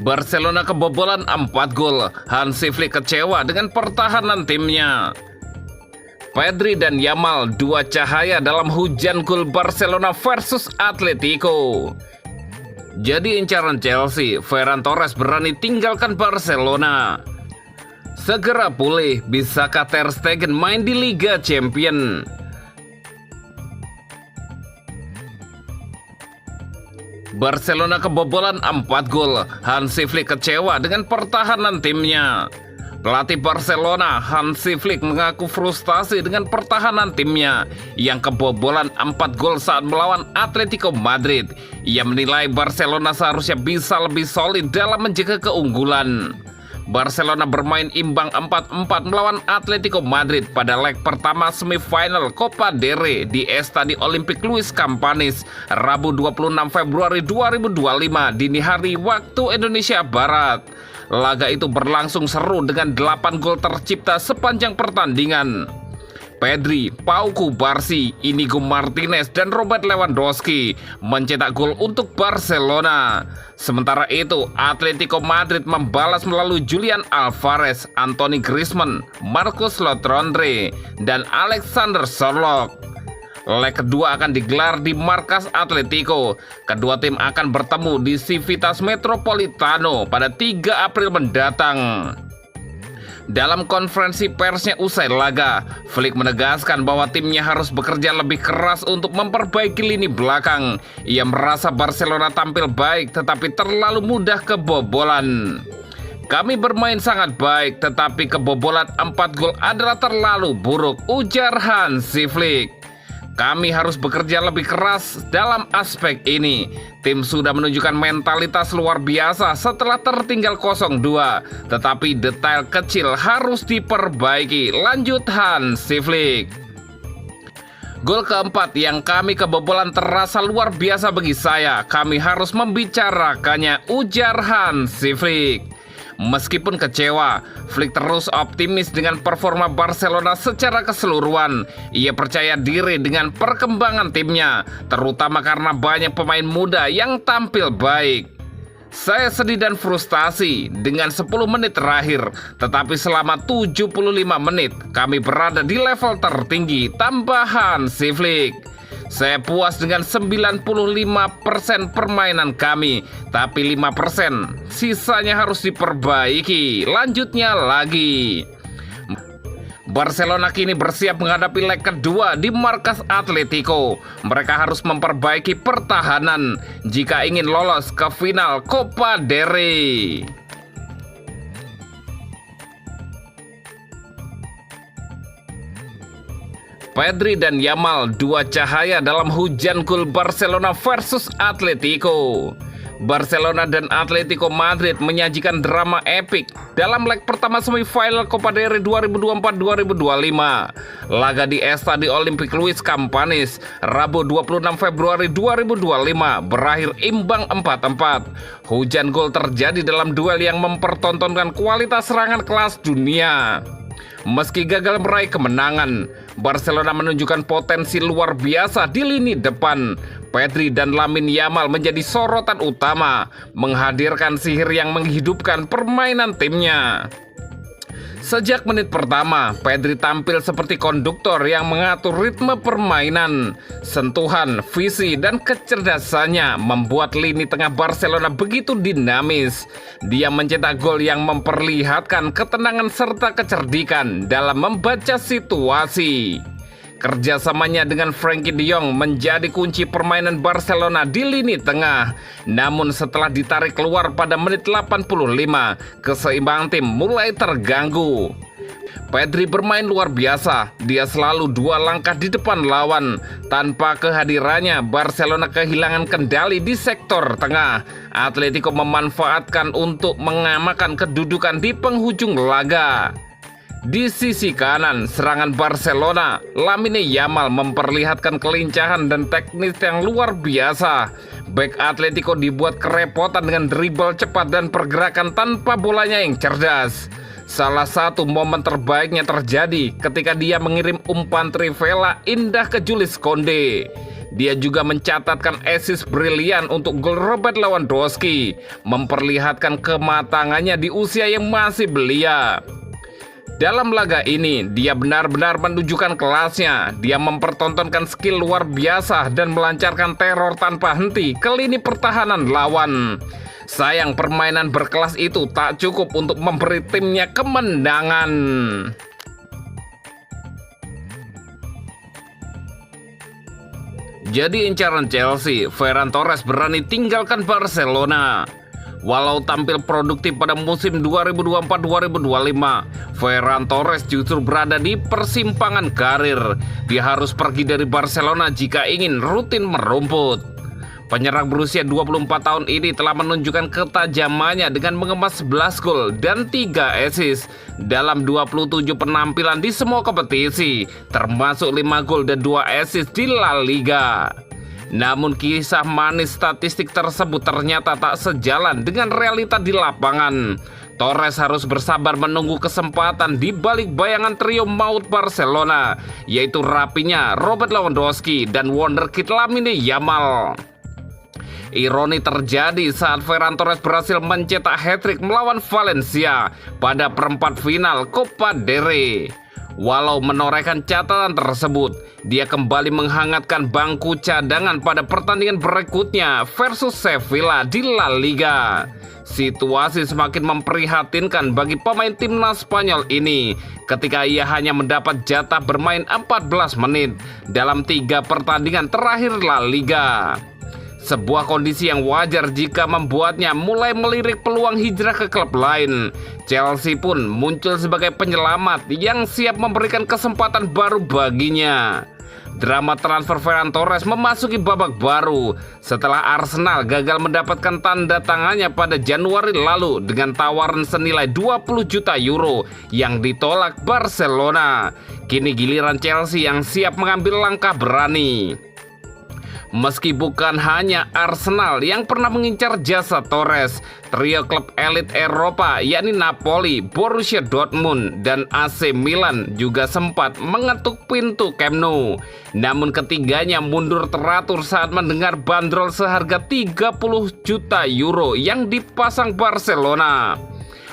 Barcelona kebobolan 4 gol. Hansi Flick kecewa dengan pertahanan timnya. Pedri dan Yamal dua cahaya dalam hujan gol Barcelona versus Atletico. Jadi incaran Chelsea, Ferran Torres berani tinggalkan Barcelona. Segera pulih, bisakah Ter Stegen main di Liga Champions? Barcelona kebobolan 4 gol. Hansi Flick kecewa dengan pertahanan timnya. Pelatih Barcelona, Hansi Flick, mengaku frustasi dengan pertahanan timnya yang kebobolan 4 gol saat melawan Atletico Madrid. Ia menilai Barcelona seharusnya bisa lebih solid dalam menjaga keunggulan. Barcelona bermain imbang 4-4 melawan Atletico Madrid pada leg pertama semifinal Copa del Rey di Estadi Olympique Luis Campanis, Rabu 26 Februari 2025 dini hari waktu Indonesia Barat. Laga itu berlangsung seru dengan 8 gol tercipta sepanjang pertandingan. Pedri, Pau Cubarsí, Inigo Martinez, dan Robert Lewandowski mencetak gol untuk Barcelona. Sementara itu, Atletico Madrid membalas melalui Julian Alvarez, Anthony Griezmann, Marcos Llorente, dan Alexander Sørloth. Leg kedua akan digelar di markas Atletico. Kedua tim akan bertemu di Civitas Metropolitano pada 3 April mendatang. Dalam konferensi persnya usai laga, Flick menegaskan bahwa timnya harus bekerja lebih keras untuk memperbaiki lini belakang. Ia merasa Barcelona tampil baik tetapi terlalu mudah kebobolan. Kami bermain sangat baik tetapi kebobolan 4 gol adalah terlalu buruk, ujar Hansi Flick. Kami harus bekerja lebih keras dalam aspek ini. Tim sudah menunjukkan mentalitas luar biasa setelah tertinggal 0-2. Tetapi detail kecil harus diperbaiki, lanjut Hansi Flick. Gol keempat yang kami kebobolan terasa luar biasa bagi saya. Kami harus membicarakannya, ujar Hansi Flick. Meskipun kecewa, Flick terus optimis dengan performa Barcelona secara keseluruhan. Ia percaya diri dengan perkembangan timnya, terutama karena banyak pemain muda yang tampil baik. Saya sedih dan frustasi dengan 10 menit terakhir, tetapi selama 75 menit kami berada di level tertinggi, tambahan Hansi Flick. Saya puas dengan 95% permainan kami, tapi 5% sisanya harus diperbaiki. Lanjutnya lagi. Barcelona kini bersiap menghadapi leg kedua di markas Atletico. Mereka harus memperbaiki pertahanan jika ingin lolos ke final Copa del Rey. Pedri dan Yamal dua cahaya dalam hujan gol Barcelona versus Atletico. Barcelona dan Atletico Madrid menyajikan drama epik dalam leg pertama semifinal Copa del Rey 2024-2025. Laga di Estadi Olympique Luis Campanis, Rabu 26 Februari 2025 berakhir imbang 4-4. Hujan gol terjadi dalam duel yang mempertontonkan kualitas serangan kelas dunia. Meski gagal meraih kemenangan, Barcelona menunjukkan potensi luar biasa di lini depan. Pedri dan Lamine Yamal menjadi sorotan utama, menghadirkan sihir yang menghidupkan permainan timnya. Sejak menit pertama, Pedri tampil seperti konduktor yang mengatur ritme permainan. Sentuhan, visi, dan kecerdasannya membuat lini tengah Barcelona begitu dinamis. Dia mencetak gol yang memperlihatkan ketenangan serta kecerdikan dalam membaca situasi. Kerjasamanya dengan Frenkie de Jong menjadi kunci permainan Barcelona di lini tengah. Namun setelah ditarik keluar pada menit 85, keseimbangan tim mulai terganggu. Pedri bermain luar biasa, dia selalu 2 langkah di depan lawan. Tanpa kehadirannya, Barcelona kehilangan kendali di sektor tengah. Atletico memanfaatkan untuk mengamankan kedudukan di penghujung laga. Di sisi kanan, serangan Barcelona, Lamine Yamal memperlihatkan kelincahan dan teknis yang luar biasa. Bek Atletico dibuat kerepotan dengan dribble cepat dan pergerakan tanpa bolanya yang cerdas. Salah satu momen terbaiknya terjadi ketika dia mengirim umpan trivela indah ke Jules Koundé. Dia juga mencatatkan assist brilian untuk gol Robert Lewandowski, memperlihatkan kematangannya di usia yang masih belia. Dalam laga ini, dia benar-benar menunjukkan kelasnya. Dia mempertontonkan skill luar biasa dan melancarkan teror tanpa henti ke lini pertahanan lawan. Sayang, permainan berkelas itu tak cukup untuk memberi timnya kemenangan. Jadi incaran Chelsea, Ferran Torres berani tinggalkan Barcelona. Walau tampil produktif pada musim 2024-2025, Ferran Torres justru berada di persimpangan karir. Dia harus pergi dari Barcelona jika ingin rutin merumput. Penyerang berusia 24 tahun ini telah menunjukkan ketajamannya dengan mengemas 11 gol dan 3 assist dalam 27 penampilan di semua kompetisi, termasuk 5 gol dan 2 assist di La Liga. Namun kisah manis statistik tersebut ternyata tak sejalan dengan realita di lapangan. Torres harus bersabar menunggu kesempatan di balik bayangan trio maut Barcelona, yaitu rapinya Robert Lewandowski dan wonderkid Lamine Yamal. Ironi terjadi saat Ferran Torres berhasil mencetak hat-trick melawan Valencia pada perempat final Copa del Rey. Walau menorehkan catatan tersebut, dia kembali menghangatkan bangku cadangan pada pertandingan berikutnya versus Sevilla di La Liga. Situasi semakin memprihatinkan bagi pemain timnas Spanyol ini ketika ia hanya mendapat jatah bermain 14 menit dalam 3 pertandingan terakhir La Liga. Sebuah kondisi yang wajar jika membuatnya mulai melirik peluang hijrah ke klub lain. Chelsea pun muncul sebagai penyelamat yang siap memberikan kesempatan baru baginya. Drama transfer Ferran Torres memasuki babak baru setelah Arsenal gagal mendapatkan tanda tangannya pada Januari lalu dengan tawaran senilai 20 juta euro yang ditolak Barcelona. Kini giliran Chelsea yang siap mengambil langkah berani. Meski bukan hanya Arsenal yang pernah mengincar jasa Torres, trio klub elit Eropa yakni Napoli, Borussia Dortmund, dan AC Milan juga sempat mengetuk pintu Camp Nou. Namun ketiganya mundur teratur saat mendengar bandrol seharga 30 juta euro yang dipasang Barcelona.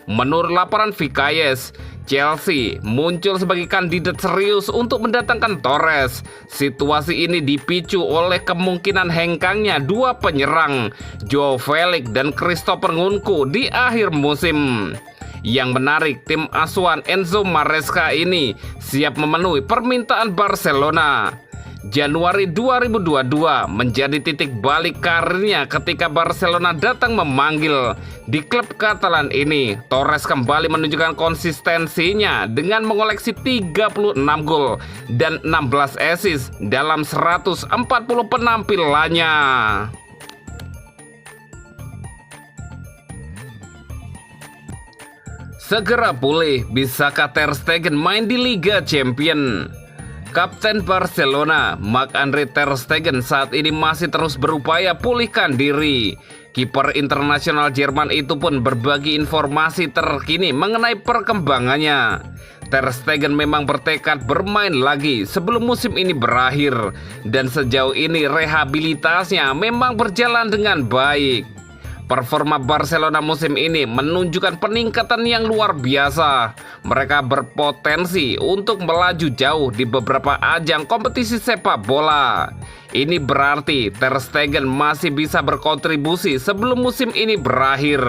Menurut laporan Vikayes, Chelsea muncul sebagai kandidat serius untuk mendatangkan Torres. Situasi ini dipicu oleh kemungkinan hengkangnya 2 penyerang, Joao Felix dan Christopher Nkunku di akhir musim. Yang menarik, tim asuhan Enzo Maresca ini siap memenuhi permintaan Barcelona. Januari 2022 menjadi titik balik karirnya ketika Barcelona datang memanggil. Di klub Katalan ini, Torres kembali menunjukkan konsistensinya dengan mengoleksi 36 gol dan 16 assist dalam 140 penampilannya. Segera pulih, bisakah Ter Stegen main di Liga Champions? Kapten Barcelona, Marc-Andre Ter Stegen saat ini masih terus berupaya pulihkan diri. Kiper internasional Jerman itu pun berbagi informasi terkini mengenai perkembangannya. Ter Stegen memang bertekad bermain lagi sebelum musim ini berakhir, dan sejauh ini rehabilitasnya memang berjalan dengan baik. Performa Barcelona musim ini menunjukkan peningkatan yang luar biasa. Mereka berpotensi untuk melaju jauh di beberapa ajang kompetisi sepak bola. Ini berarti Ter Stegen masih bisa berkontribusi sebelum musim ini berakhir.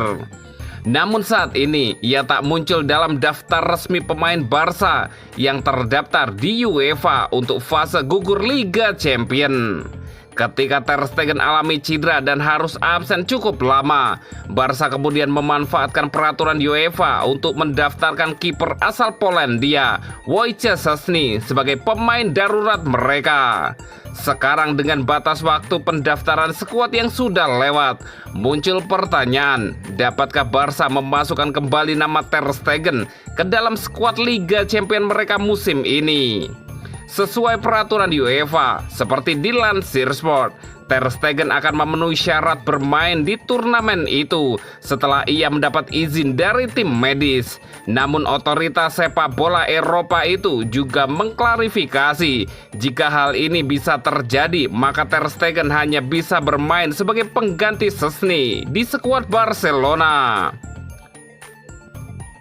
Namun saat ini ia tak muncul dalam daftar resmi pemain Barca yang terdaftar di UEFA untuk fase gugur Liga Champions. Ketika Ter Stegen alami cedera dan harus absen cukup lama, Barca kemudian memanfaatkan peraturan UEFA untuk mendaftarkan kiper asal Polandia, Wojciech Szczesny, sebagai pemain darurat mereka. Sekarang dengan batas waktu pendaftaran skuad yang sudah lewat, muncul pertanyaan, dapatkah Barca memasukkan kembali nama Ter Stegen ke dalam skuad Liga Champions mereka musim ini? Sesuai peraturan UEFA, seperti dilansir Sport, Ter Stegen akan memenuhi syarat bermain di turnamen itu setelah ia mendapat izin dari tim medis. Namun otoritas sepak bola Eropa itu juga mengklarifikasi jika hal ini bisa terjadi, maka Ter Stegen hanya bisa bermain sebagai pengganti Szczęsny di skuad Barcelona.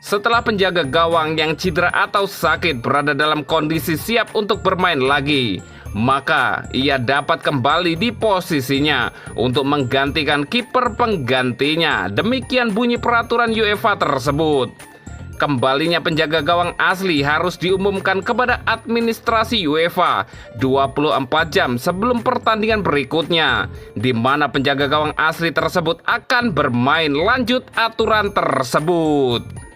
Setelah penjaga gawang yang cedera atau sakit berada dalam kondisi siap untuk bermain lagi, maka ia dapat kembali di posisinya untuk menggantikan kiper penggantinya. Demikian bunyi peraturan UEFA tersebut. Kembalinya penjaga gawang asli harus diumumkan kepada administrasi UEFA 24 jam sebelum pertandingan berikutnya, di mana penjaga gawang asli tersebut akan bermain. Lanjut aturan tersebut.